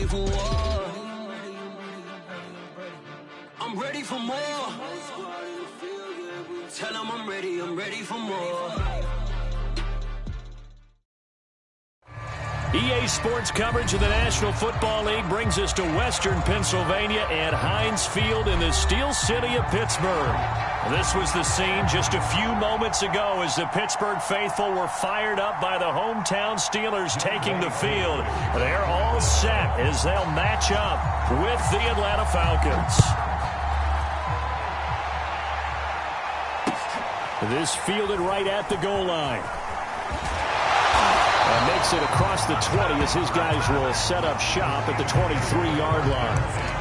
ready for war. I'm ready for more. Tell them I'm ready for more. EA Sports coverage of the National Football League brings us to Western Pennsylvania at Heinz Field in the Steel City of Pittsburgh. This was the scene just a few moments ago as the Pittsburgh faithful were fired up by the hometown Steelers taking the field. They're all set as they'll match up with the Atlanta Falcons. This fielded right at the goal line. And makes it across the 20 as his guys will set up shop at the 23-yard line.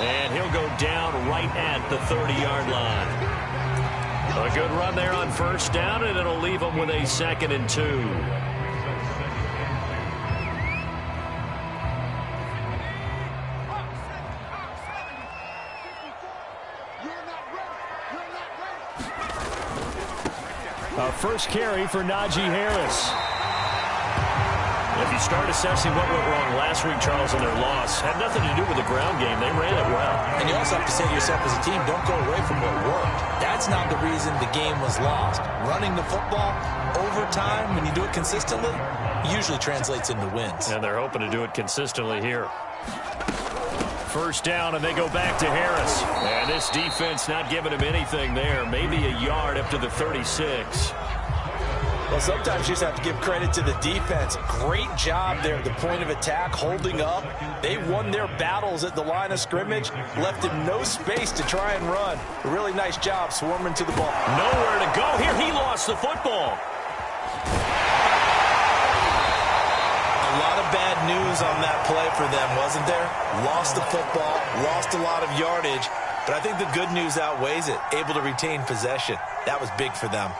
And he'll go down right at the 30-yard line. A good run there on first down, and it'll leave them with a 2nd and 2. A first carry for Najee Harris. If you start assessing what went wrong last week, Charles, in their loss, had nothing to do with the ground game. They ran it well. And you also have to say to yourself as a team, don't go away from what worked. That's not the reason the game was lost. Running the football over time, when you do it consistently, usually translates into wins. And they're hoping to do it consistently here. First down, and they go back to Harris. And this defense not giving him anything there. Maybe a yard up to the 36. Well, sometimes you just have to give credit to the defense. Great job there at the point of attack, holding up. They won their battles at the line of scrimmage, left him no space to try and run. A really nice job swarming to the ball. Nowhere to go here. He lost the football. A lot of bad news on that play for them, wasn't there? Lost the football, lost a lot of yardage, but I think the good news outweighs it. Able to retain possession. That was big for them.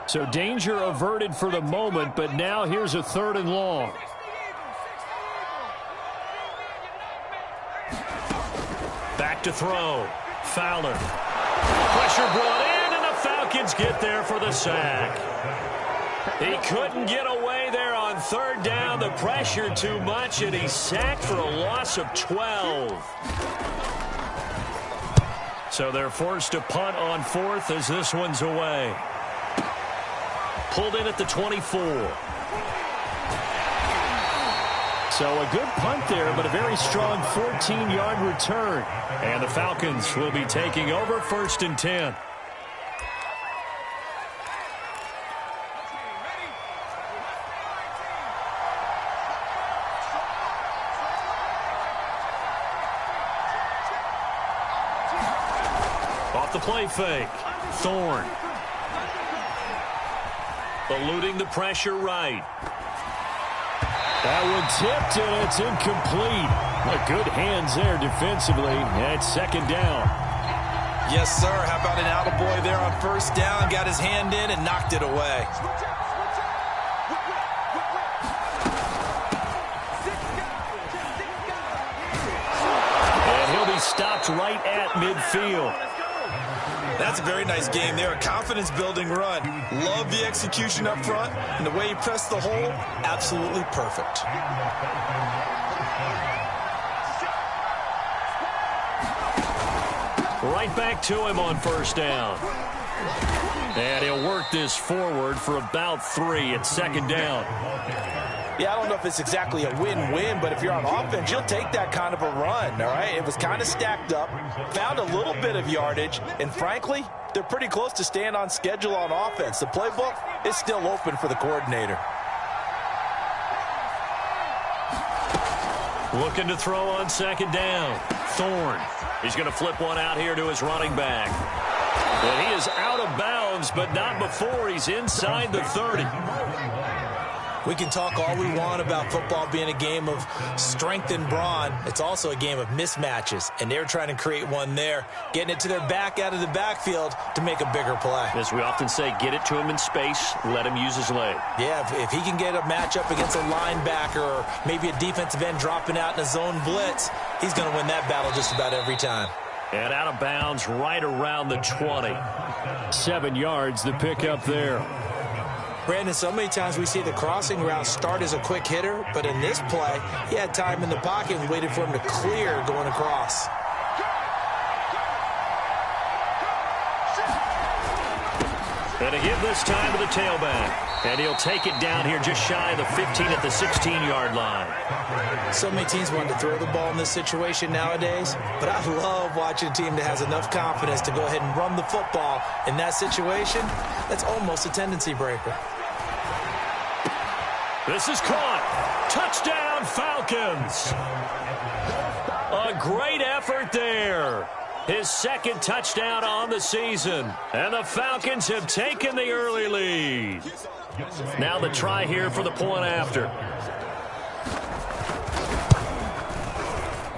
So danger averted for the moment, but now here's a 3rd and long. Back to throw. Fowler. Pressure brought in, and the Falcons get there for the sack. He couldn't get away there on 3rd down. The pressure too much, and he's sacked for a loss of 12. So they're forced to punt on 4th as this one's away. Pulled in at the 24. So a good punt there, but a very strong 14-yard return. And the Falcons will be taking over 1st and 10. Off the play fake. Thorne. Eluding the pressure right. That one tipped, and it's incomplete. Good hands there defensively at 2nd down. Yes, sir. How about an attaboy there on 1st down? Got his hand in and knocked it away. And he'll be stopped right at midfield. That's a very nice game there. A confidence-building run. Love the execution up front. And the way he pressed the hole, absolutely perfect. Right back to him on 1st down. And he'll work this forward for about 3 at 2nd down. Yeah, I don't know if it's exactly a win-win, but if you're on offense, you'll take that kind of a run, all right? It was kind of stacked up, found a little bit of yardage, and frankly, they're pretty close to staying on schedule on offense. The playbook is still open for the coordinator. Looking to throw on 2nd down. Thorne. He's going to flip one out here to his running back. And he is out of bounds, but not before he's inside the 30. We can talk all we want about football being a game of strength and brawn. It's also a game of mismatches, and they're trying to create one there, getting it to their back out of the backfield to make a bigger play. As we often say, get it to him in space, let him use his leg. Yeah, if he can get a matchup against a linebacker or maybe a defensive end dropping out in a zone blitz, he's going to win that battle just about every time. And out of bounds right around the 20. 7 yards, the pickup there. Brandon, so many times we see the crossing route start as a quick hitter, but in this play, he had time in the pocket and waited for him to clear going across. And a give this time to the tailback. And he'll take it down here just shy of the 15 at the 16-yard line. So many teams want to throw the ball in this situation nowadays, but I love watching a team that has enough confidence to go ahead and run the football in that situation. That's almost a tendency breaker. This is caught. Touchdown, Falcons. A great effort there. His second touchdown on the season. And the Falcons have taken the early lead. Now the try here for the point after.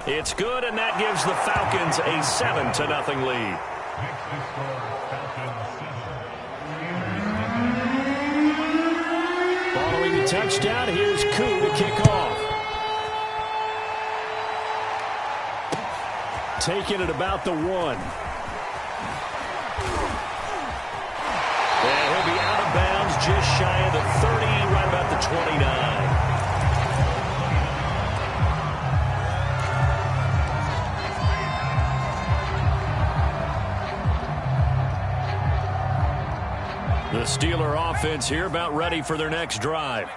It's good, and that gives the Falcons a 7-0 lead. Following the touchdown, here's Koo to kick off. Taking it about the 1. And he'll be out of bounds just shy of the 30, right about the 29. The Steeler offense here about ready for their next drive.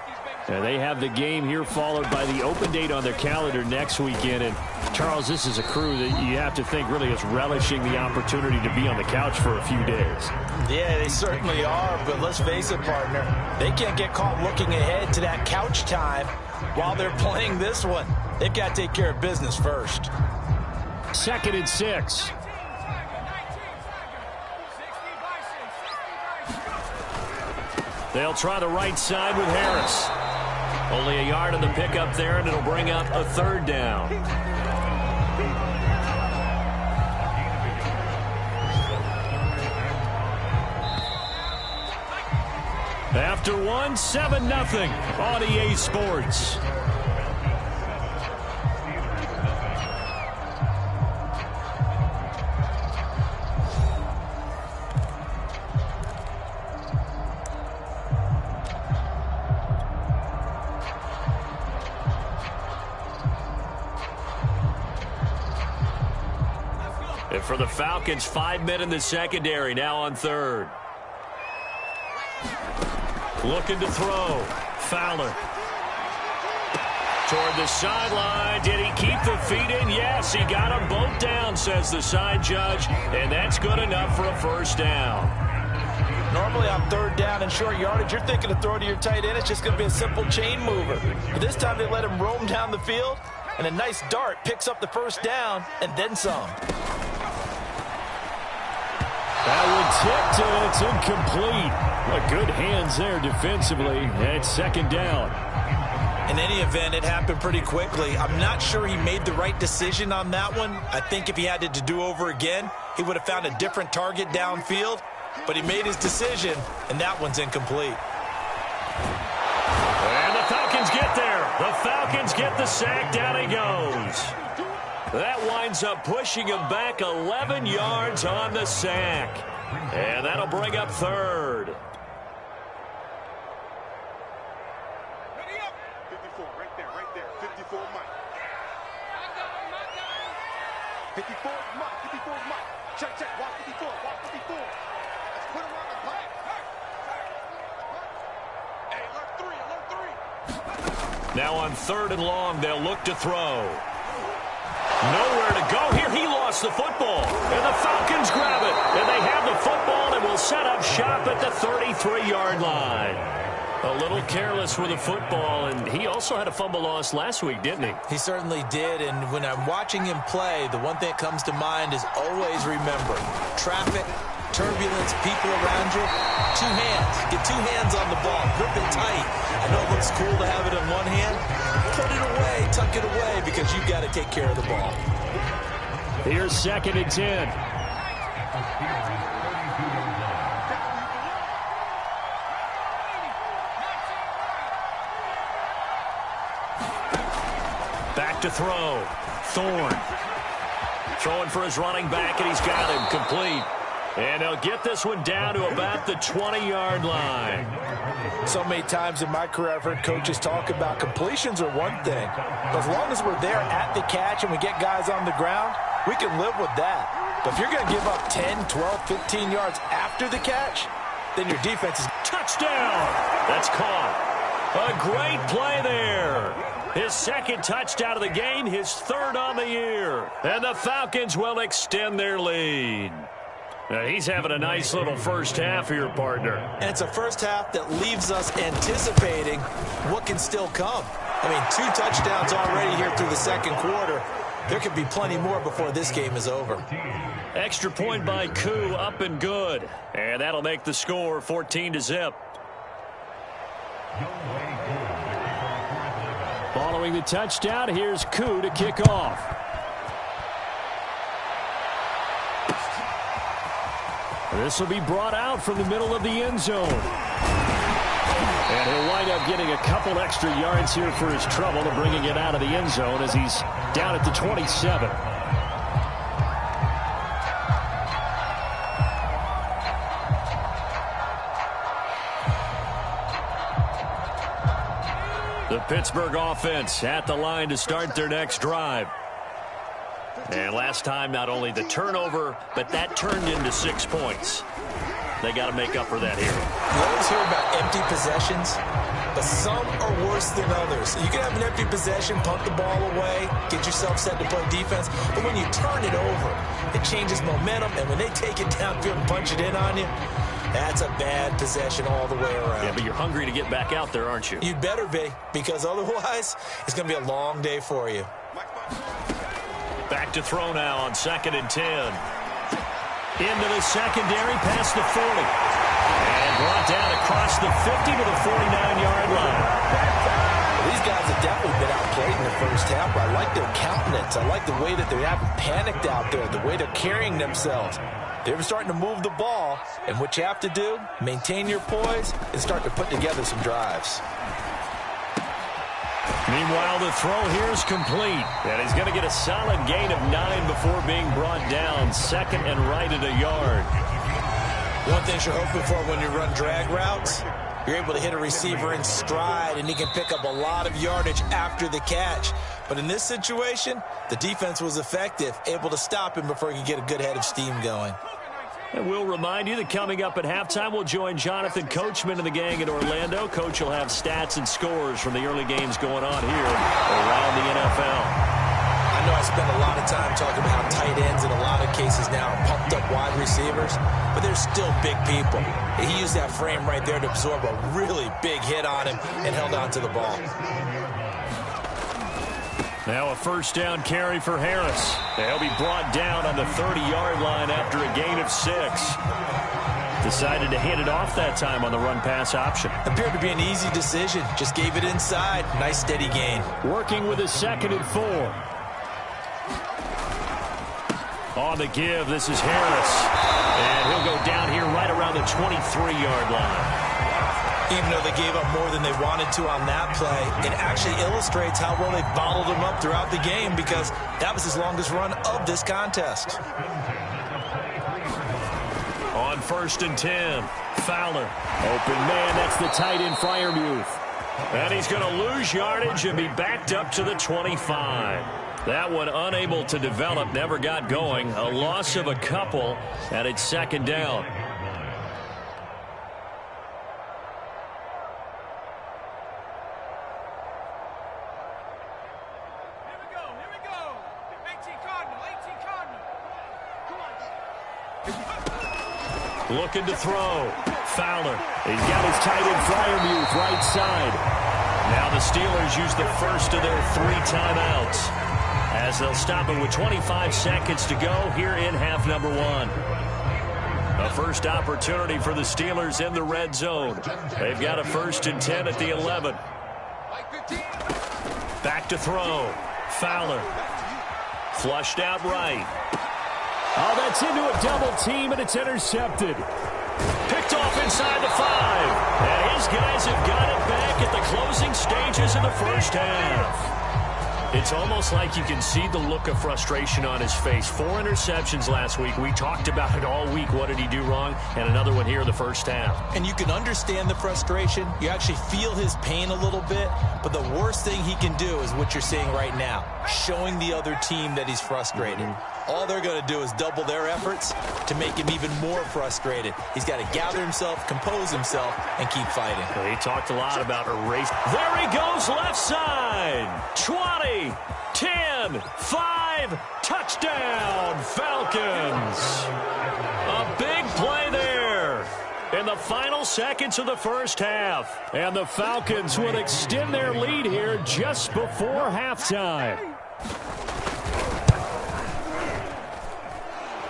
And they have the game here followed by the open date on their calendar next weekend. And, Charles, this is a crew that you have to think really is relishing the opportunity to be on the couch for a few days. Yeah, they certainly are, but let's face it, partner. They can't get caught looking ahead to that couch time while they're playing this one. They've got to take care of business first. 2nd and 6. They'll try the right side with Harris. Only a yard on the pickup there, and it'll bring up a 3rd down. After 1, 7-0 on EA Sports. And for the Falcons, 5 men in the secondary, now on 3rd. Looking to throw. Fowler. Toward the sideline. Did he keep the feet in? Yes, he got them both down, says the side judge. And that's good enough for a 1st down. Normally on 3rd down and short yardage, you're thinking to throw to your tight end. It's just going to be a simple chain mover. But this time they let him roam down the field. And a nice dart picks up the 1st down and then some. That one tipped, and it's incomplete. But good hands there defensively. And it's 2nd down. In any event, it happened pretty quickly. I'm not sure he made the right decision on that one. I think if he had it to do over again, he would have found a different target downfield. But he made his decision, and that one's incomplete. And the Falcons get there. The Falcons get the sack. Down he goes. That winds up pushing him back 11 yards on the sack. And that'll bring up 3rd. 54, right there. 54, Mike. 54, Mike. 54, Mike. Check. Walk 54. Let's put him on the play. Hey, alert 3. Now on 3rd and long, they'll look to throw. Nowhere to go here. He lost the football. And the Falcons grab it. And they have the football and will set up shop at the 33-yard line. A little careless with the football, and he also had a fumble loss last week, didn't he? He certainly did, and when I'm watching him play, the one thing that comes to mind is always remember, traffic, turbulence, people around you, 2 hands. Get 2 hands on the ball. Grip it tight. I know it It's cool to have it in one hand. Put it away, tuck it away, because you've got to take care of the ball. Here's 2nd and 10. Back to throw. Thorne. Throwing for his running back, and he's got him complete. And they'll get this one down to about the 20-yard line. So many times in my career, I've heard coaches talk about completions are one thing. But as long as we're there at the catch and we get guys on the ground, we can live with that. But if you're going to give up 10, 12, 15 yards after the catch, then your defense is... Touchdown! That's caught. A great play there. His 2nd touchdown of the game, his 3rd on the year. And the Falcons will extend their lead. Now he's having a nice little first half here, partner. And it's a first half that leaves us anticipating what can still come. I mean, 2 touchdowns already here through the 2nd quarter. There could be plenty more before this game is over. Extra point by Koo, up and good. And that'll make the score 14-0. Following the touchdown, here's Koo to kick off. This will be brought out from the middle of the end zone. And he'll wind up getting a couple extra yards here for his trouble and bringing it out of the end zone as he's down at the 27. The Pittsburgh offense at the line to start their next drive. And last time, not only the turnover, but that turned into 6 points. They got to make up for that here. You always hear about empty possessions, but some are worse than others. You can have an empty possession, punt the ball away, get yourself set to play defense, but when you turn it over, it changes momentum, and when they take it downfield and punch it in on you, that's a bad possession all the way around. Yeah, but you're hungry to get back out there, aren't you? You'd better be, because otherwise, it's going to be a long day for you. Back to throw now on 2nd and 10. Into the secondary, past the 40. And brought down across the 50 to the 49-yard line. These guys have definitely been outplayed in the first half. I like their countenance. I like the way that they haven't panicked out there, the way they're carrying themselves. They're starting to move the ball, and what you have to do, maintain your poise and start to put together some drives. Meanwhile, the throw here is complete. And he's going to get a solid gain of 9 before being brought down. 2nd and right at a yard. One thing you're hoping for when you run drag routes, you're able to hit a receiver in stride, and he can pick up a lot of yardage after the catch. But in this situation, the defense was effective, able to stop him before he could get a good head of steam going. And we'll remind you that coming up at halftime, we'll join Jonathan Coachman and the gang in Orlando. Coach will have stats and scores from the early games going on here around the NFL. I know I spend a lot of time talking about how tight ends in a lot of cases now are pumped up wide receivers, but they're still big people. He used that frame right there to absorb a really big hit on him and held on to the ball. Now a first down carry for Harris. He'll be brought down on the 30-yard line after a gain of 6. Decided to hand it off that time on the run-pass option. Appeared to be an easy decision. Just gave it inside. Nice steady gain. Working with a 2nd and 4. On the give, this is Harris. And he'll go down here right around the 23-yard line. Even though they gave up more than they wanted to on that play, it actually illustrates how well they bottled him up throughout the game, because that was his longest run of this contest. On 1st and 10, Fowler. Open man, that's the tight end, Freiermuth. And he's going to lose yardage and be backed up to the 25. That one unable to develop, never got going. A loss of a couple, and it's 2nd down. Looking to throw. Fowler. He's got his tight end Freiermuth right side. Now the Steelers use the first of their 3 timeouts as they'll stop it with 25 seconds to go here in half number 1. A first opportunity for the Steelers in the red zone. They've got a 1st and 10 at the 11. Back to throw. Fowler. Flushed out right. Oh, that's into a double team, and it's intercepted. Picked off inside the 5. And his guys have got it back at the closing stages of the first half. It's almost like you can see the look of frustration on his face. 4 interceptions last week. We talked about it all week. What did he do wrong? And another one here in the first half. And you can understand the frustration. You actually feel his pain a little bit. But the worst thing he can do is what you're seeing right now, showing the other team that he's frustrated. All they're going to do is double their efforts to make him even more frustrated. He's got to gather himself, compose himself, and keep fighting. Well, he talked a lot about a race. There he goes, left side. 20, 10, 5, touchdown, Falcons. A big play there in the final seconds of the first half. And the Falcons would extend their lead here just before halftime.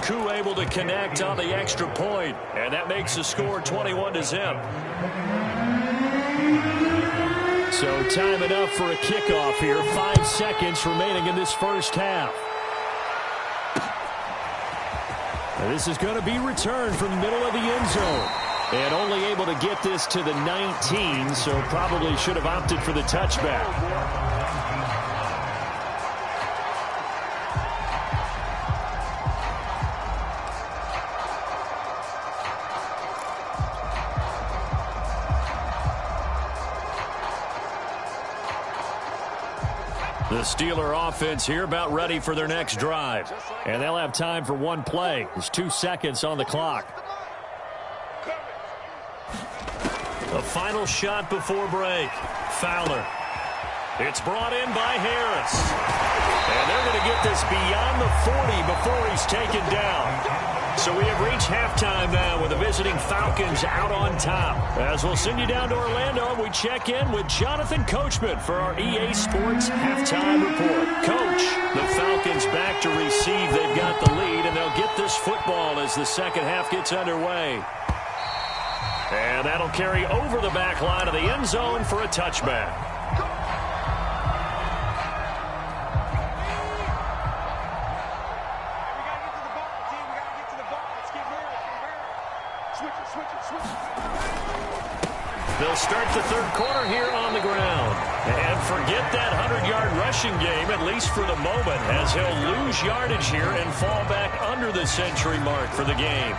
Koo able to connect on the extra point, and that makes the score 21-0. So time enough for a kickoff here. 5 seconds remaining in this first half. And this is going to be returned from the middle of the end zone. And only able to get this to the 19, so probably should have opted for the touchback. The Steeler offense here about ready for their next drive. And they'll have time for one play. There's 2 seconds on the clock. The final shot before break. Fowler. It's brought in by Harris. And they're going to get this beyond the 40 before he's taken down. So we have reached halftime now with the visiting Falcons out on top. As we'll send you down to Orlando, we check in with Jonathan Coachman for our EA Sports Halftime Report. Coach, the Falcons back to receive. They've got the lead, and they'll get this football as the second half gets underway. And that'll carry over the back line of the end zone for a touchback. They'll start the third quarter here on the ground. And forget that 100-yard rushing game, at least for the moment, as he'll lose yardage here and fall back under the century mark for the game.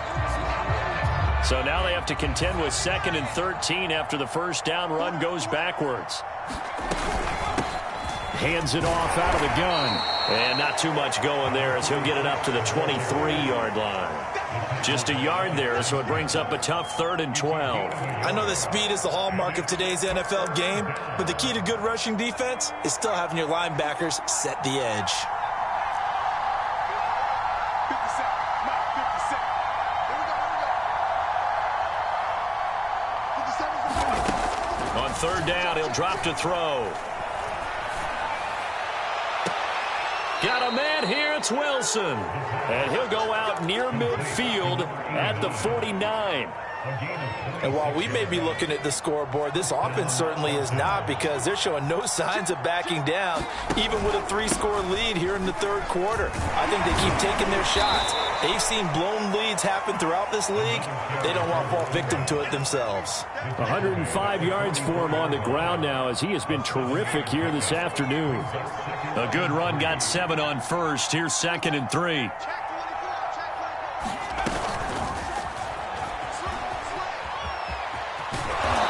So now they have to contend with 2nd and 13 after the first down run goes backwards. Hands it off out of the gun. And not too much going there as he'll get it up to the 23-yard line. Just a yard there, so it brings up a tough 3rd and 12. I know that speed is the hallmark of today's NFL game, but the key to good rushing defense is still having your linebackers set the edge. On 3rd down, he'll drop to throw. Got a man here, it's Wilson. And he'll go out near midfield at the 49. And while we may be looking at the scoreboard, this offense certainly is not, because they're showing no signs of backing down, even with a 3-score lead here in the third quarter. I think they keep taking their shots. They've seen blown leads happen throughout this league. They don't want to fall victim to it themselves. 105 yards for him on the ground now, as he has been terrific here this afternoon. A good run, got 7 on first. Here's 2nd and 3.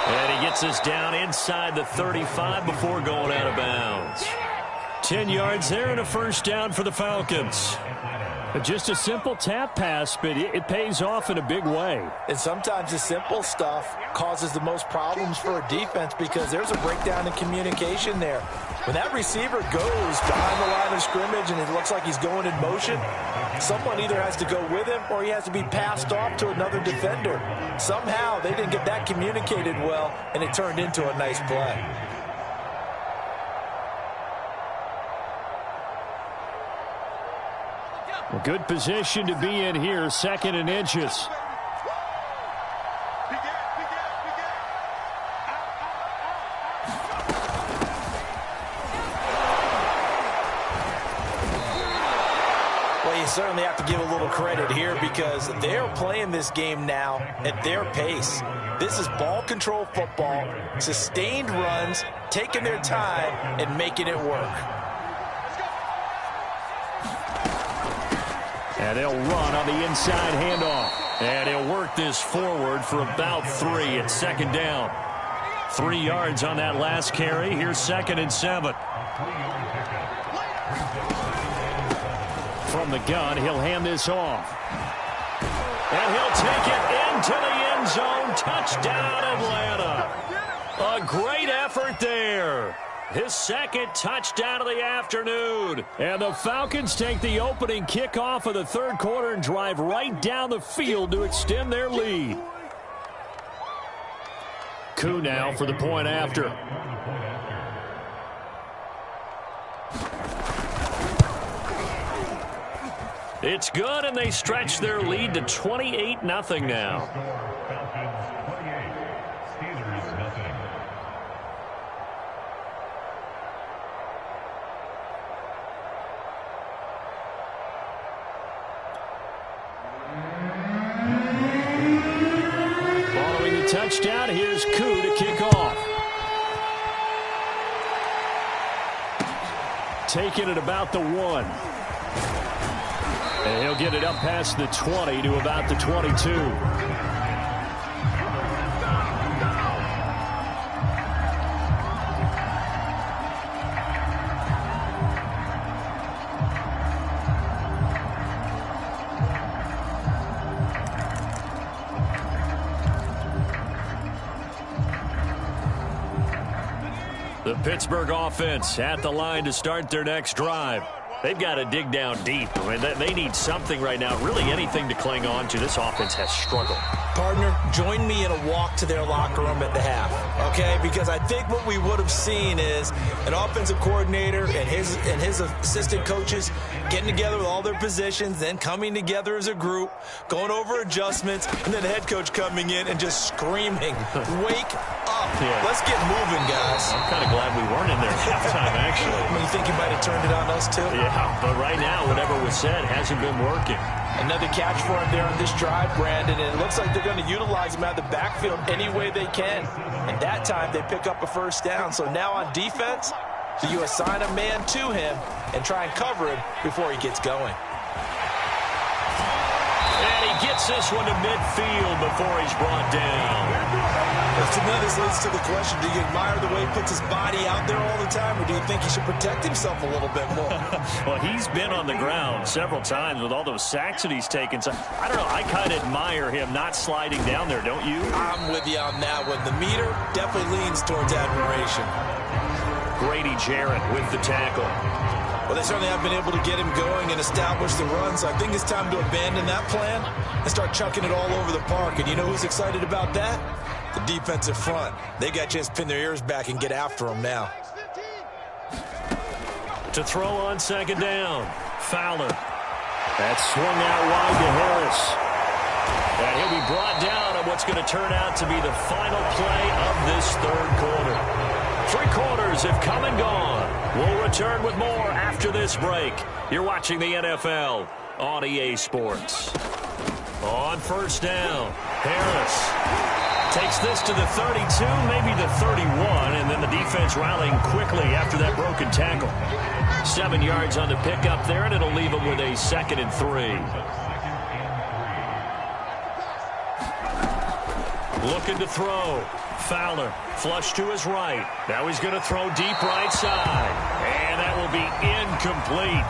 And he gets us down inside the 35 before going out of bounds. 10 yards there and a first down for the Falcons. Just a simple tap pass, but it pays off in a big way. And sometimes the simple stuff causes the most problems for a defense, because there's a breakdown in communication there. When that receiver goes behind the line of scrimmage and it looks like he's going in motion, someone either has to go with him or he has to be passed off to another defender. Somehow they didn't get that communicated well, and it turned into a nice play. A good position to be in here, 2nd and inches. certainly have to give a little credit here because they're playing this game now at their pace. This is ball control football, sustained runs, taking their time and making it work. And they'll run on the inside handoff. And he'll work this forward for about 3 at second down. 3 yards on that last carry. Here's 2nd and 7. From the gun, he'll hand this off. And he'll take it into the end zone. Touchdown, Atlanta. A great effort there. His 2nd touchdown of the afternoon. And the Falcons take the opening kickoff of the 3rd quarter and drive right down the field to extend their lead. Koo now for the point after. It's good, and they stretch their lead to 28-0 now. Following the touchdown, here's Koo to kick off. Taking it about the 1. And he'll get it up past the 20 to about the 22. The Pittsburgh offense at the line to start their next drive. They've got to dig down deep. I mean, they need something right now, really anything to cling on to. This offense has struggled. Partner, join me in a walk to their locker room at the half, okay? Because I think what we would have seen is an offensive coordinator and his assistant coaches getting together with all their positions, then coming together as a group, going over adjustments, and then the head coach coming in and just screaming, wake up. Yeah. Let's get moving, guys. I'm kind of glad we weren't in there at halftime, actually. I mean, you think you might have turned it on us, too? Yeah, but right now, whatever was said hasn't been working. Another catch for him there on this drive, Brandon, and it looks like they're going to utilize him out of the backfield any way they can. And that time, they pick up a first down. So now on defense, do you assign a man to him and try and cover him before he gets going? And he gets this one to midfield before he's brought down. Well, to me, this leads to the question, do you admire the way he puts his body out there all the time, or do you think he should protect himself a little bit more? Well, he's been on the ground several times with all those sacks that he's taken. So, I don't know, I kind of admire him not sliding down there, don't you? I'm with you on that one. The meter definitely leans towards admiration. Grady Jarrett with the tackle. Well, they certainly have been able to get him going and establish the run, so I think it's time to abandon that plan and start chucking it all over the park. And you know who's excited about that? The defensive front. They got a chance to pin their ears back and get after him now. To throw on 2nd down. Fowler. That's swung out wide to Harris. And he'll be brought down on what's going to turn out to be the final play of this 3rd quarter. 3 quarters have come and gone. We'll return with more after this break. You're watching the NFL on EA Sports. On 1st down, Harris takes this to the 32, maybe the 31, and then the defense rallying quickly after that broken tackle. 7 yards on the pickup there, and it'll leave him with a 2nd and 3. Looking to throw. Fowler, flush to his right. Now he's going to throw deep right side. And that will be incomplete.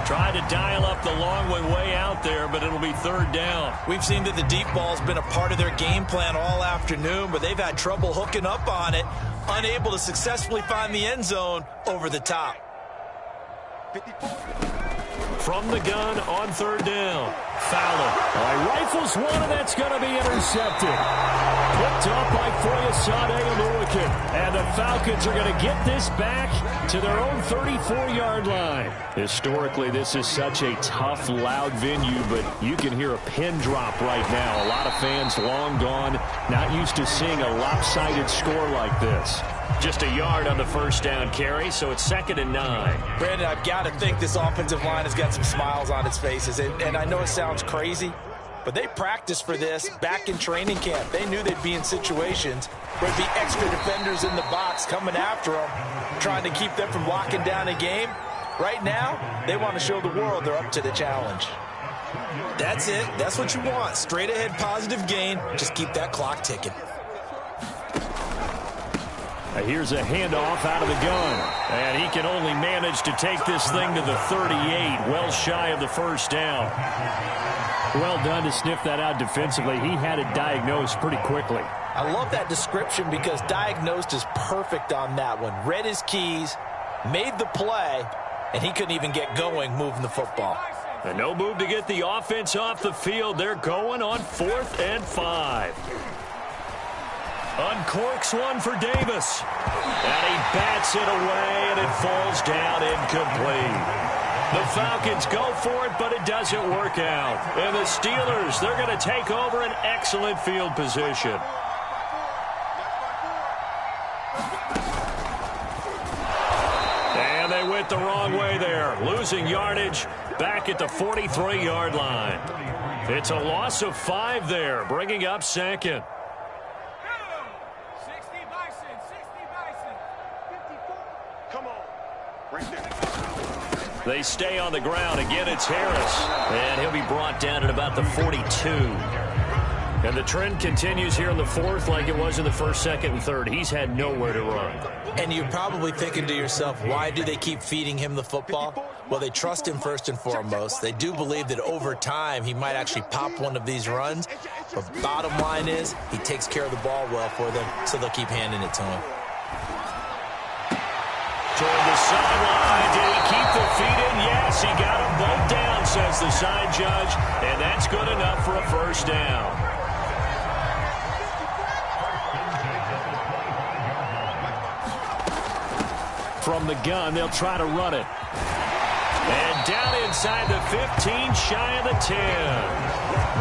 Tried to dial up the long way out there, but it'll be 3rd down. We've seen that the deep ball's been a part of their game plan all afternoon, but they've had trouble hooking up on it, unable to successfully find the end zone over the top. From the gun on 3rd down. Fowler. Rifles one, and that's going to be intercepted. Picked up by Foyesade Oluwakin. And the Falcons are going to get this back to their own 34-yard line. Historically, this is such a tough, loud venue, but you can hear a pin drop right now. A lot of fans long gone, not used to seeing a lopsided score like this. Just a yard on the first down carry, so it's 2nd and 9. Brandon, I've got to think this offensive line has got some smiles on its faces. And I know it sounds crazy, but they practiced for this back in training camp. They knew they'd be in situations where there'd be extra defenders in the box coming after them, trying to keep them from locking down a game. Right now, they want to show the world they're up to the challenge. That's it. That's what you want. Straight ahead positive gain. Just keep that clock ticking. Here's a handoff out of the gun. And he can only manage to take this thing to the 38, well shy of the first down. Well done to sniff that out defensively. He had it diagnosed pretty quickly. I love that description because diagnosed is perfect on that one. Read his keys, made the play, and he couldn't even get going moving the football. And no move to get the offense off the field. They're going on 4th and 5. Uncorks one for Davis. And he bats it away, and it falls down incomplete. The Falcons go for it, but it doesn't work out. And the Steelers, they're going to take over an excellent field position. And they went the wrong way there, losing yardage back at the 43-yard line. It's a loss of 5 there, bringing up 2nd. They stay on the ground. Again, it's Harris. And he'll be brought down at about the 42. And the trend continues here in the 4th like it was in the 1st, 2nd, and 3rd. He's had nowhere to run. And you're probably thinking to yourself, why do they keep feeding him the football? Well, they trust him first and foremost. They do believe that over time he might actually pop one of these runs. But bottom line is he takes care of the ball well for them, so they'll keep handing it to him. Toward the sideline. Did he keep the feet in? Yes, he got them both down, says the side judge. And that's good enough for a first down. From the gun, they'll try to run it. And down inside the 15, shy of the 10.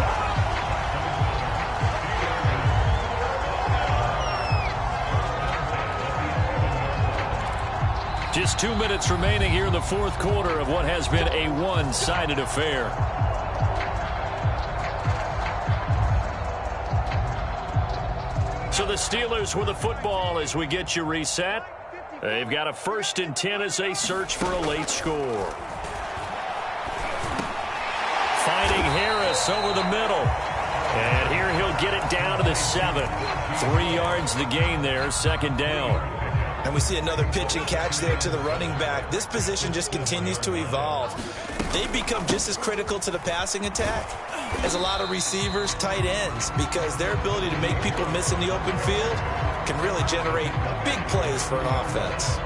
Just 2 minutes remaining here in the 4th quarter of what has been a one-sided affair. So the Steelers with the football as we get you reset. They've got a 1st and 10 as they search for a late score. Finding Harris over the middle. And here he'll get it down to the 7. 3 yards the gain there, 2nd down. And we see another pitch and catch there to the running back. This position just continues to evolve. They become just as critical to the passing attack as a lot of receivers, tight ends, because their ability to make people miss in the open field can really generate big plays for an offense.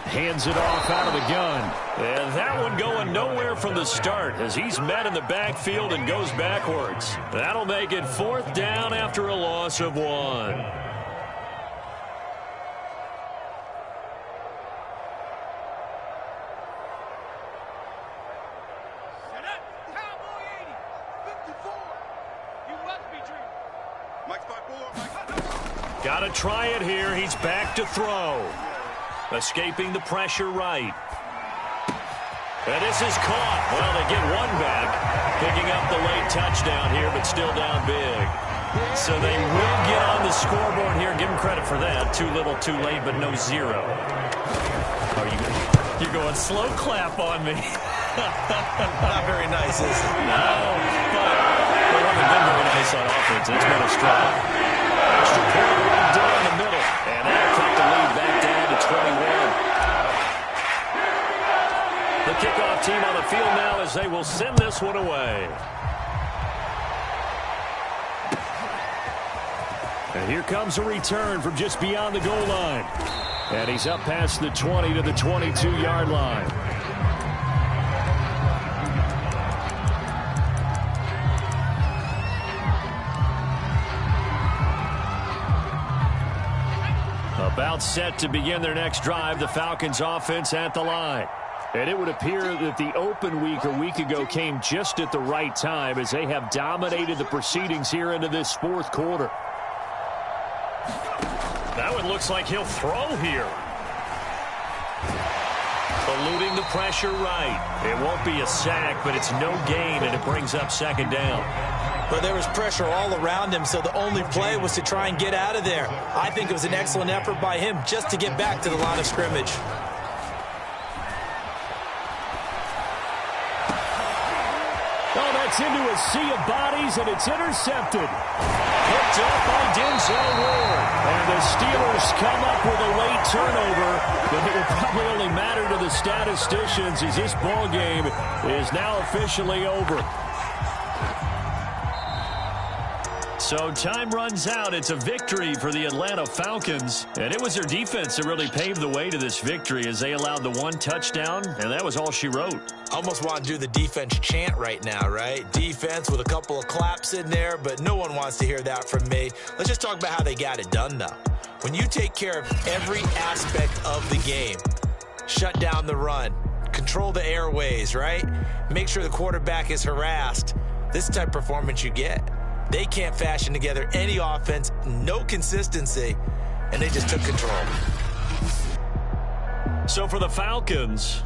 Hands it off out of the gun. And that one going nowhere from the start as he's met in the backfield and goes backwards. That'll make it 4th down after a loss of 1. Got to try it here. He's back to throw. Escaping the pressure right. And this is caught. Well, they get one back. Picking up the late touchdown here, but still down big. So they will get on the scoreboard here. Give them credit for that. Too little, too late, but no 0. You're going slow clap on me. Not very nice, is it? No, but they haven't been very nice on offense. It's been a strike. Extra point right down the middle. And that'll cut the lead back down to 21. The kickoff team on the field now as they will send this one away. And here comes a return from just beyond the goal line. And he's up past the 20 to the 22-yard line. About set to begin their next drive, the Falcons offense at the line. And it would appear that the open week a week ago came just at the right time as they have dominated the proceedings here into this fourth quarter. That one looks like he'll throw here. Eluding the pressure right. It won't be a sack, but it's no gain, and it brings up second down. But there was pressure all around him, so the only play was to try and get out of there. I think it was an excellent effort by him just to get back to the line of scrimmage. Oh, that's into a sea of bodies, and it's intercepted. Picked up by Denzel Ward. And the Steelers come up with a late turnover, but it will probably only matter to the statisticians as this ball game is now officially over. So time runs out. It's a victory for the Atlanta Falcons. And it was their defense that really paved the way to this victory as they allowed the one touchdown, and that was all she wrote. Almost want to do the defense chant right now, right? Defense with a couple of claps in there, but no one wants to hear that from me. Let's just talk about how they got it done, though. When you take care of every aspect of the game, shut down the run, control the airways, right? Make sure the quarterback is harassed. This is the type of performance you get. They can't fashion together any offense, no consistency, and they just took control. So for the Falcons,